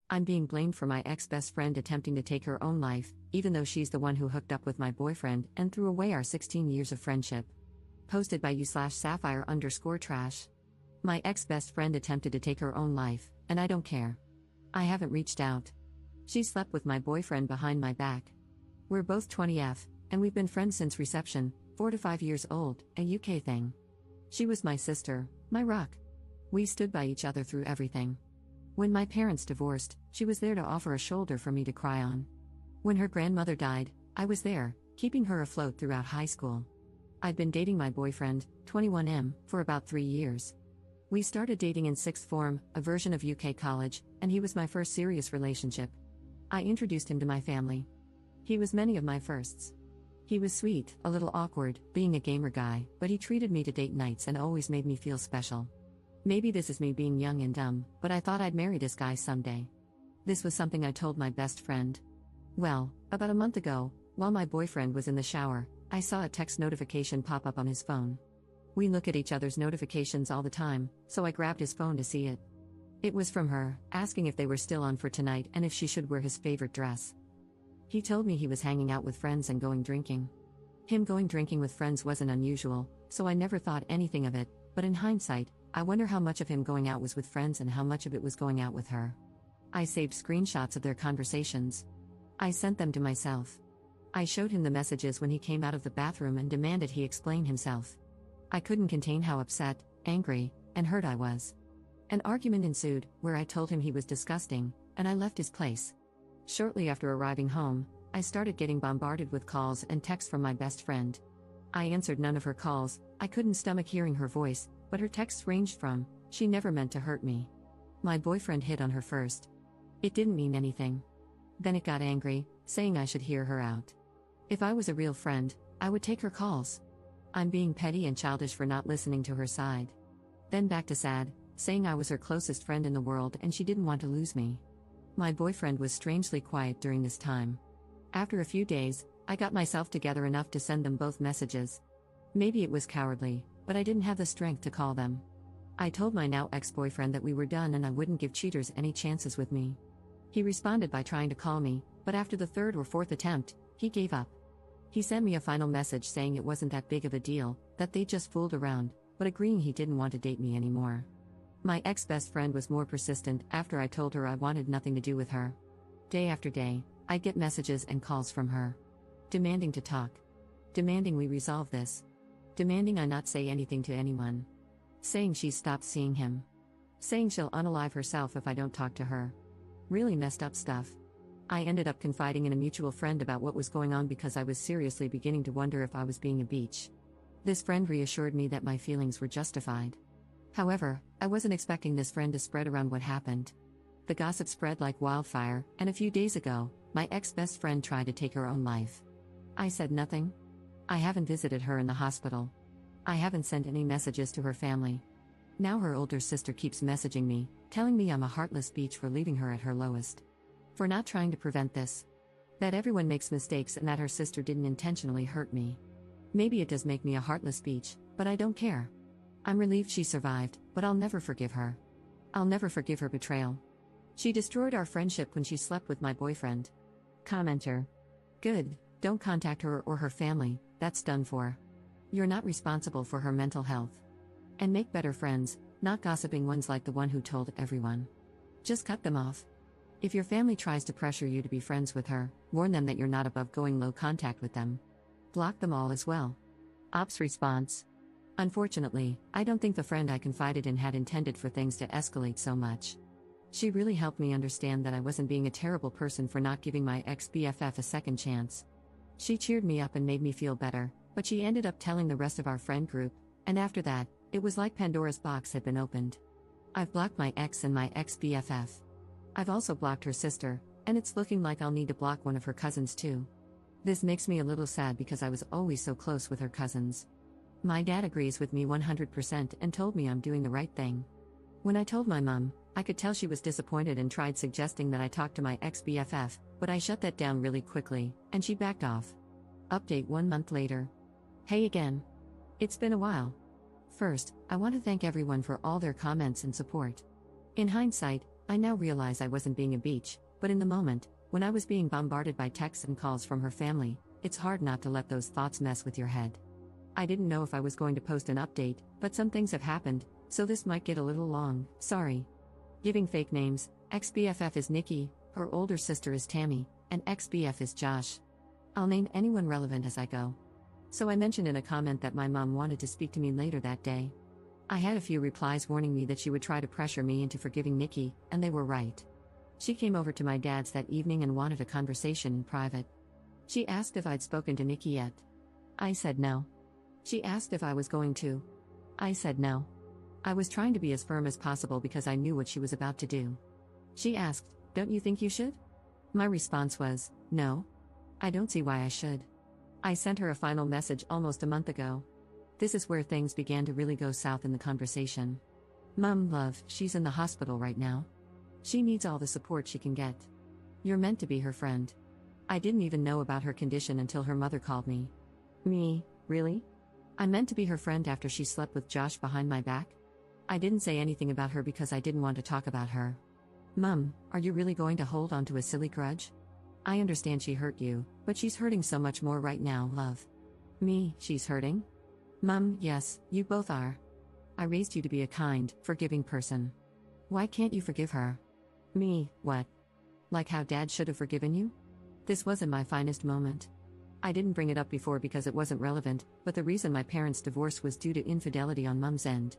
I'm being blamed for my ex-best friend attempting to take her own life, even though she's the one who hooked up with my boyfriend and threw away our 16 years of friendship. Posted by you/sapphire_trash. My ex-best friend attempted to take her own life, and I don't care. I haven't reached out. She slept with my boyfriend behind my back. We're both 20F, and we've been friends since reception, 4 to 5 years old, a UK thing. She was my sister, my rock. We stood by each other through everything. When my parents divorced, she was there to offer a shoulder for me to cry on. When her grandmother died, I was there, keeping her afloat throughout high school. I'd been dating my boyfriend, 21M, for about 3 years. We started dating in sixth form, a version of UK college, and he was my first serious relationship. I introduced him to my family. He was many of my firsts. He was sweet, a little awkward, being a gamer guy, but he treated me to date nights and always made me feel special. Maybe this is me being young and dumb, but I thought I'd marry this guy someday. This was something I told my best friend. Well, about a month ago, while my boyfriend was in the shower, I saw a text notification pop up on his phone. We look at each other's notifications all the time, so I grabbed his phone to see it. It was from her, asking if they were still on for tonight and if she should wear his favorite dress. He told me he was hanging out with friends and going drinking. Him going drinking with friends wasn't unusual, so I never thought anything of it, but in hindsight, I wonder how much of him going out was with friends and how much of it was going out with her. I saved screenshots of their conversations. I sent them to myself. I showed him the messages when he came out of the bathroom and demanded he explain himself. I couldn't contain how upset, angry, and hurt I was. An argument ensued, where I told him he was disgusting, and I left his place. Shortly after arriving home, I started getting bombarded with calls and texts from my best friend. I answered none of her calls. I couldn't stomach hearing her voice, but her texts ranged from, "She never meant to hurt me. My boyfriend hit on her first. It didn't mean anything." Then it got angry, saying I should hear her out. If I was a real friend, I would take her calls. I'm being petty and childish for not listening to her side. Then back to sad, saying I was her closest friend in the world and she didn't want to lose me. My boyfriend was strangely quiet during this time. After a few days, I got myself together enough to send them both messages. Maybe it was cowardly, but I didn't have the strength to call them. I told my now ex-boyfriend that we were done and I wouldn't give cheaters any chances with me. He responded by trying to call me, but after the third or fourth attempt, he gave up. He sent me a final message saying it wasn't that big of a deal, that they just fooled around, but agreeing he didn't want to date me anymore. My ex-best friend was more persistent after I told her I wanted nothing to do with her. Day after day, I'd get messages and calls from her. Demanding to talk. Demanding we resolve this. Demanding I not say anything to anyone. Saying she's stopped seeing him. Saying she'll unalive herself if I don't talk to her. Really messed up stuff. I ended up confiding in a mutual friend about what was going on because I was seriously beginning to wonder if I was being a bitch. This friend reassured me that my feelings were justified. However, I wasn't expecting this friend to spread around what happened. The gossip spread like wildfire, and a few days ago, my ex-best friend tried to take her own life. I said nothing. I haven't visited her in the hospital. I haven't sent any messages to her family. Now her older sister keeps messaging me, telling me I'm a heartless bitch for leaving her at her lowest. For not trying to prevent this. That everyone makes mistakes and that her sister didn't intentionally hurt me. Maybe it does make me a heartless bitch, but I don't care. I'm relieved she survived, but I'll never forgive her. I'll never forgive her betrayal. She destroyed our friendship when she slept with my boyfriend. Commenter. Good, don't contact her or her family, that's done for. You're not responsible for her mental health. And make better friends, not gossiping ones like the one who told everyone. Just cut them off. If your family tries to pressure you to be friends with her, warn them that you're not above going low contact with them. Block them all as well. Ops response. Unfortunately, I don't think the friend I confided in had intended for things to escalate so much. She really helped me understand that I wasn't being a terrible person for not giving my ex-BFF a second chance. She cheered me up and made me feel better, but she ended up telling the rest of our friend group, and after that, it was like Pandora's box had been opened. I've blocked my ex and my ex-BFF. I've also blocked her sister, and it's looking like I'll need to block one of her cousins too. This makes me a little sad because I was always so close with her cousins. My dad agrees with me 100% and told me I'm doing the right thing. When I told my mom, I could tell she was disappointed and tried suggesting that I talk to my ex-BFF, but I shut that down really quickly, and she backed off. Update 1 month later. Hey again. It's been a while. First, I want to thank everyone for all their comments and support. In hindsight, I now realize I wasn't being a beach, but in the moment, when I was being bombarded by texts and calls from her family, it's hard not to let those thoughts mess with your head. I didn't know if I was going to post an update, but some things have happened, so this might get a little long, sorry. Giving fake names, ex-BFF is Nikki, her older sister is Tammy, and ex-BF is Josh. I'll name anyone relevant as I go. So I mentioned in a comment that my mom wanted to speak to me later that day. I had a few replies warning me that she would try to pressure me into forgiving Nikki, and they were right. She came over to my dad's that evening and wanted a conversation in private. She asked if I'd spoken to Nikki yet. I said no. She asked if I was going to. I said no. I was trying to be as firm as possible because I knew what she was about to do. She asked, "Don't you think you should?" My response was, "No. I don't see why I should." I sent her a final message almost a month ago. This is where things began to really go south in the conversation. "Mum, love, she's in the hospital right now. She needs all the support she can get. You're meant to be her friend." I didn't even know about her condition until her mother called me. Me, really? I meant to be her friend after she slept with Josh behind my back? I didn't say anything about her because I didn't want to talk about her. "Mum, are you really going to hold on to a silly grudge? I understand she hurt you, but she's hurting so much more right now, love." Me, she's hurting? Mum, yes, you both are. I raised you to be a kind, forgiving person. Why can't you forgive her? Me, what? Like how Dad should have forgiven you? This wasn't my finest moment. I didn't bring it up before because it wasn't relevant, but the reason my parents' divorce was due to infidelity on Mum's end.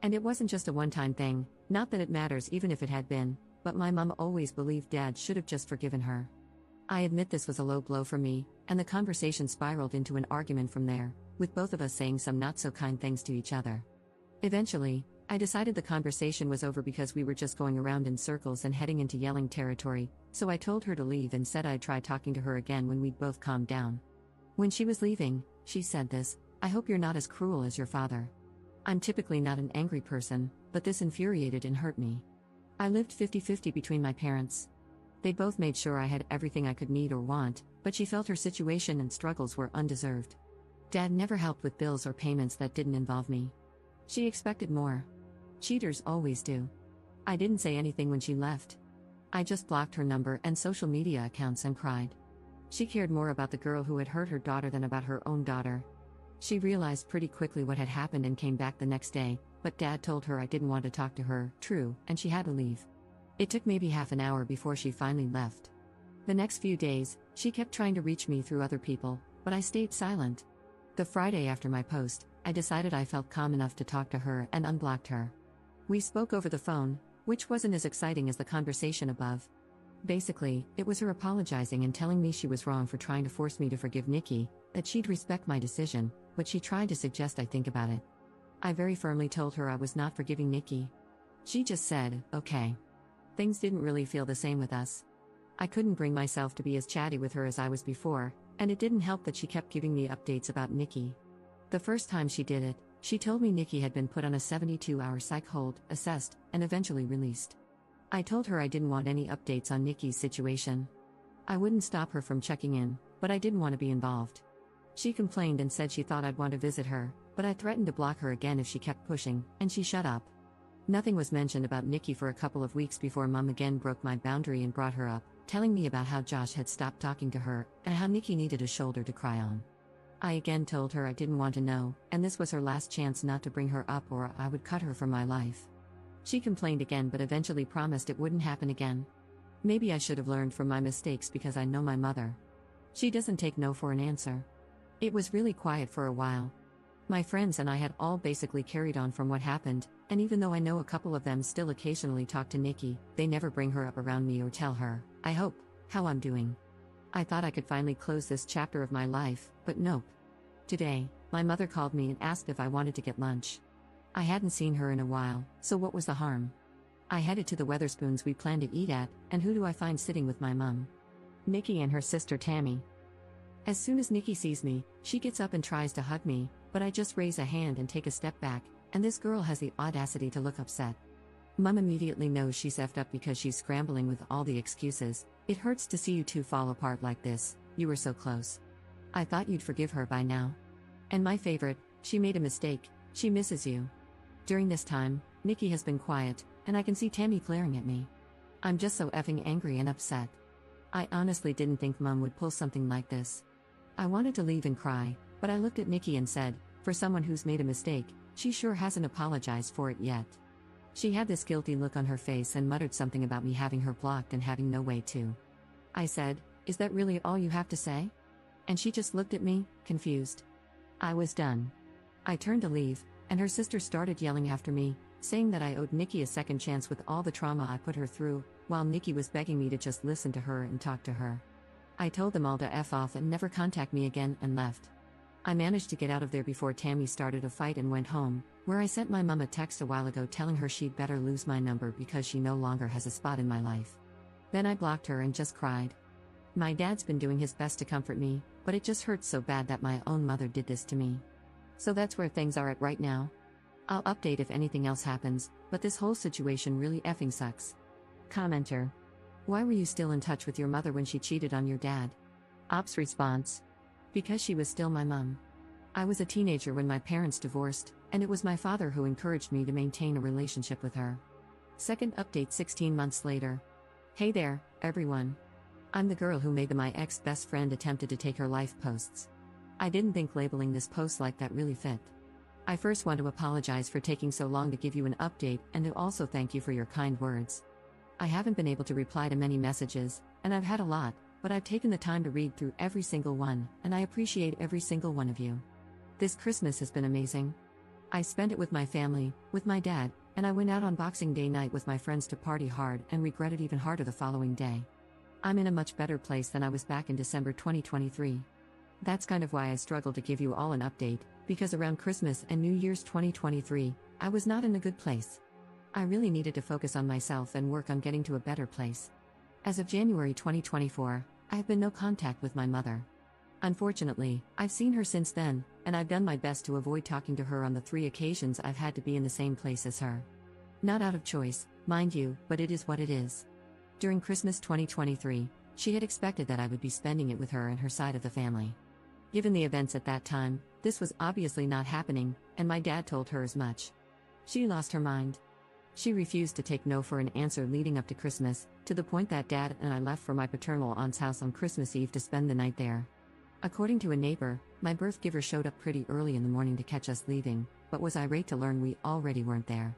And it wasn't just a one-time thing, not that it matters even if it had been, but my mum always believed Dad should have just forgiven her. I admit this was a low blow for me, and the conversation spiraled into an argument from there, with both of us saying some not-so-kind things to each other. Eventually, I decided the conversation was over because we were just going around in circles and heading into yelling territory, so I told her to leave and said I'd try talking to her again when we'd both calmed down. When she was leaving, she said this, "I hope you're not as cruel as your father." I'm typically not an angry person, but this infuriated and hurt me. I lived 50-50 between my parents. They both made sure I had everything I could need or want, but she felt her situation and struggles were undeserved. Dad never helped with bills or payments that didn't involve me. She expected more. Cheaters always do. I didn't say anything when she left. I just blocked her number and social media accounts and cried. She cared more about the girl who had hurt her daughter than about her own daughter. She realized pretty quickly what had happened and came back the next day, but Dad told her I didn't want to talk to her, true, and she had to leave. It took maybe half an hour before she finally left. The next few days, she kept trying to reach me through other people, but I stayed silent. The Friday after my post, I decided I felt calm enough to talk to her and unblocked her. We spoke over the phone, which wasn't as exciting as the conversation above. Basically, it was her apologizing and telling me she was wrong for trying to force me to forgive Nikki, that she'd respect my decision, but she tried to suggest I think about it. I very firmly told her I was not forgiving Nikki. She just said, okay. Things didn't really feel the same with us. I couldn't bring myself to be as chatty with her as I was before, and it didn't help that she kept giving me updates about Nikki. The first time she did it, she told me Nikki had been put on a 72-hour psych hold, assessed, and eventually released. I told her I didn't want any updates on Nikki's situation. I wouldn't stop her from checking in, but I didn't want to be involved. She complained and said she thought I'd want to visit her, but I threatened to block her again if she kept pushing, and she shut up. Nothing was mentioned about Nikki for a couple of weeks before Mom again broke my boundary and brought her up, telling me about how Josh had stopped talking to her and how Nikki needed a shoulder to cry on. I again told her I didn't want to know, and this was her last chance not to bring her up or I would cut her from my life. She complained again but eventually promised it wouldn't happen again. Maybe I should have learned from my mistakes because I know my mother. She doesn't take no for an answer. It was really quiet for a while. My friends and I had all basically carried on from what happened, and even though I know a couple of them still occasionally talk to Nikki, they never bring her up around me or tell her, I hope, how I'm doing. I thought I could finally close this chapter of my life, but nope. Today, my mother called me and asked if I wanted to get lunch. I hadn't seen her in a while, so what was the harm? I headed to the Weatherspoons we planned to eat at, and who do I find sitting with my mum? Nikki and her sister Tammy. As soon as Nikki sees me, she gets up and tries to hug me, but I just raise a hand and take a step back, and this girl has the audacity to look upset. Mum immediately knows she's effed up because she's scrambling with all the excuses. It hurts to see you two fall apart like this, you were so close. I thought you'd forgive her by now. And my favorite, she made a mistake, she misses you. During this time, Nikki has been quiet, and I can see Tammy glaring at me. I'm just so effing angry and upset. I honestly didn't think Mom would pull something like this. I wanted to leave and cry, but I looked at Nikki and said, for someone who's made a mistake, she sure hasn't apologized for it yet. She had this guilty look on her face and muttered something about me having her blocked and having no way to. I said, "Is that really all you have to say?" And she just looked at me, confused. I was done. I turned to leave, and her sister started yelling after me, saying that I owed Nikki a second chance with all the trauma I put her through, while Nikki was begging me to just listen to her and talk to her. I told them all to F off and never contact me again and left. I managed to get out of there before Tammy started a fight and went home, where I sent my mom a text a while ago telling her she'd better lose my number because she no longer has a spot in my life. Then I blocked her and just cried. My dad's been doing his best to comfort me, but it just hurts so bad that my own mother did this to me. So that's where things are at right now. I'll update if anything else happens, but this whole situation really effing sucks. Commenter. Why were you still in touch with your mother when she cheated on your dad? Ops response. Because she was still my mom. I was a teenager when my parents divorced, and it was my father who encouraged me to maintain a relationship with her. Second update 16 months later. Hey there, everyone. I'm the girl who made the "my ex-best friend attempted to take her life" posts. I didn't think labeling this post like that really fit. I first want to apologize for taking so long to give you an update and to also thank you for your kind words. I haven't been able to reply to many messages, and I've had a lot, but I've taken the time to read through every single one, and I appreciate every single one of you. This Christmas has been amazing. I spent it with my family, with my dad, and I went out on Boxing Day night with my friends to party hard and regretted even harder the following day. I'm in a much better place than I was back in December 2023. That's kind of why I struggled to give you all an update, because around Christmas and New Year's 2023, I was not in a good place. I really needed to focus on myself and work on getting to a better place. As of January 2024, I have been no contact with my mother. Unfortunately, I've seen her since then, and I've done my best to avoid talking to her on the 3 occasions I've had to be in the same place as her. Not out of choice, mind you, but it is what it is. During Christmas 2023, she had expected that I would be spending it with her and her side of the family. Given the events at that time, this was obviously not happening, and my dad told her as much. She lost her mind. She refused to take no for an answer leading up to Christmas, to the point that Dad and I left for my paternal aunt's house on Christmas Eve to spend the night there. According to a neighbor, my birth giver showed up pretty early in the morning to catch us leaving, but was irate to learn we already weren't there.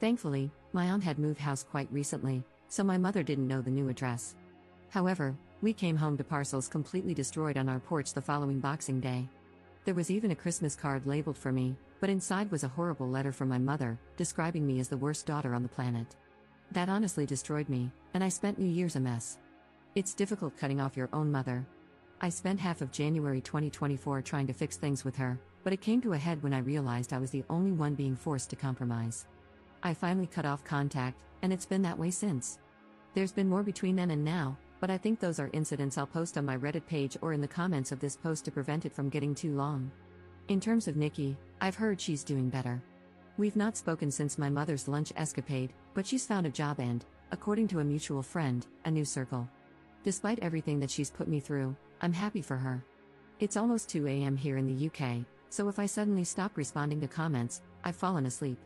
Thankfully, my aunt had moved house quite recently, so my mother didn't know the new address. However, we came home to parcels completely destroyed on our porch the following Boxing Day. There was even a Christmas card labeled for me, but inside was a horrible letter from my mother, describing me as the worst daughter on the planet. That honestly destroyed me, and I spent New Year's a mess. It's difficult cutting off your own mother. I spent half of January 2024 trying to fix things with her, but it came to a head when I realized I was the only one being forced to compromise. I finally cut off contact, and it's been that way since. There's been more between then and now, but I think those are incidents I'll post on my Reddit page or in the comments of this post to prevent it from getting too long. In terms of Nikki, I've heard she's doing better. We've not spoken since my mother's lunch escapade, but she's found a job and, according to a mutual friend, a new circle. Despite everything that she's put me through, I'm happy for her. It's almost 2 a.m. here in the UK, so if I suddenly stop responding to comments, I've fallen asleep.